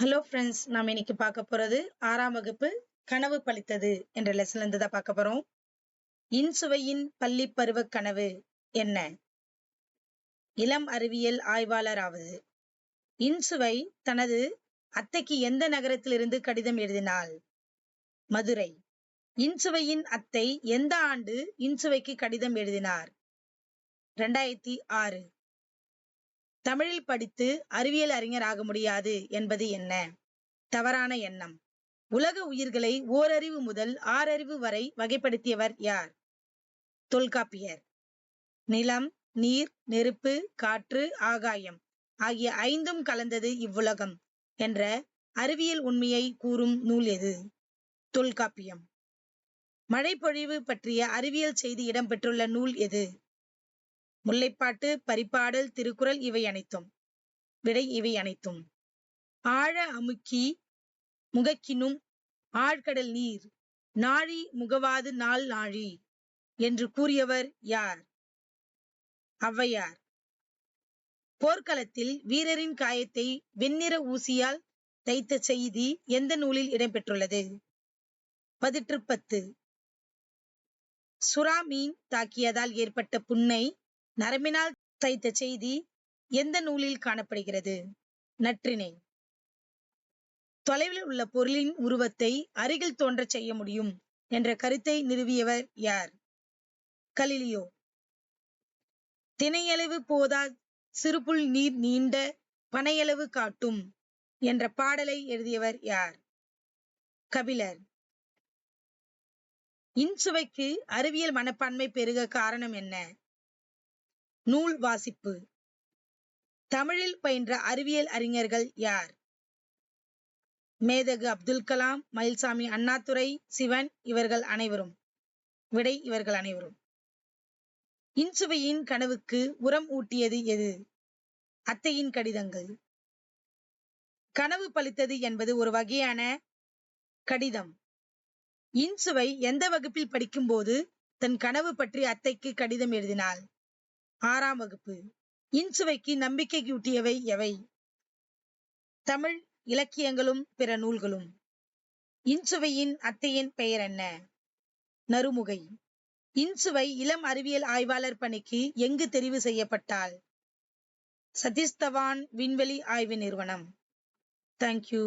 Hello friends, நாம இன்னைக்கு பார்க்க போறது 6ஆம் வகுப்பு கனவு பலித்தது என்ற லெசன்ல இருந்து தான் பார்க்க போறோம். இன்சுவையின் பள்ளி பருவ கனவு என்ன? இளம் அறிவியல் ஆய்வாளராவது. இன்சுவை தனது அத்தைக்கு எந்த நகரத்திலிருந்து கடிதம் எழுதினாள்? மதுரை. இன்சுவையின் அத்தை எந்த ஆண்டு இன்சுவைக்கு கடிதம் எழுதினார்? 2006. தமிழில் படித்து அறிவியல் அறிஞர் ஆக முடியாது என்பது என்ன? தவறான எண்ணம். உலக உயிர்களை ஓரறிவு முதல் 6 அறிவு வரை வகைப்படுத்தியவர் யார்? தொல்காப்பியர். நிலம், நீர், நெருப்பு, காற்று, ஆகாயம் ஆகிய 5ம் கலந்தது இவ்வுலகம் என்ற அறிவியல் உண்மையை கூறும் நூல் எது? தொல்காப்பியம். மழைப்பொழிவு பற்றிய அறிவியல் செய்தி இடம்பெற்றுள்ள நூல் எது? முல்லைப்பாட்டு, பரிபாடல், திருக்குறள் இவை அனைத்தும். விடை இவை அனைத்தும். ஆழ அமுக்கி முகக்கினும் ஆழ்கடல் நீர் நாழி முகவாது நாள் நாழி என்று கூறியவர் யார்? ஔவையார். போர்க்களத்தில் வீரரின் காயத்தை வெண்ணிற ஊசியால் தைத்த செய்தி எந்த நூலில் இடம்பெற்றுள்ளது? 18. சுறா மீன் தாக்கியதால் ஏற்பட்ட புண்ணை நரம்பினால் தைத்த செய்தி எந்த நூலில் காணப்படுகிறது? நற்றிணை. தொலைவில் உள்ள பொருளின் உருவத்தை அருகில் தோன்றச் செய்ய முடியும் என்ற கருத்தை நிறுவியவர் யார்? கலிலியோ. தினையளவு போதா சிறுபுல் நீர் நீண்ட பனையளவு காட்டும் என்ற பாடலை எழுதியவர் யார்? கபிலர். இன்சுவைக்கு அறிவியல் மனப்பான்மை பெருக காரணம் என்ன? நூல் வாசிப்பு. தமிழில் பயின்ற அறிவியல் அறிஞர்கள் யார்? மேதகு அப்துல் கலாம், மயில்சாமி அண்ணாதுரை, சிவன் இவர்கள் அனைவரும். விடை இவர்கள் அனைவரும். இன்சுவையின் கனவுக்கு உரம் ஊட்டியது எது? அத்தையின் கடிதங்கள். கனவு பலித்தது என்பது ஒரு வகையான கடிதம். இன்சுவை எந்த வகுப்பில் படிக்கும்போது தன் கனவு பற்றி அத்தைக்கு கடிதம் எழுதினாள்? 6ஆம் வகுப்பு. இன்சுவைக்கு நம்பிக்கையூட்டியவை எவை? தமிழ் இலக்கியங்களும் பிற நூல்களும். இன்சுவையின் அத்தையின் பெயர் என்ன? நறுமுகை. இன்சுவை இளம் அறிவியல் ஆய்வாளர் பணிக்கு எங்கு தெரிவு செய்யப்பட்டாள்? சதீஷ் தவான் விண்வெளி ஆய்வு நிறுவனம். தேங்க்யூ.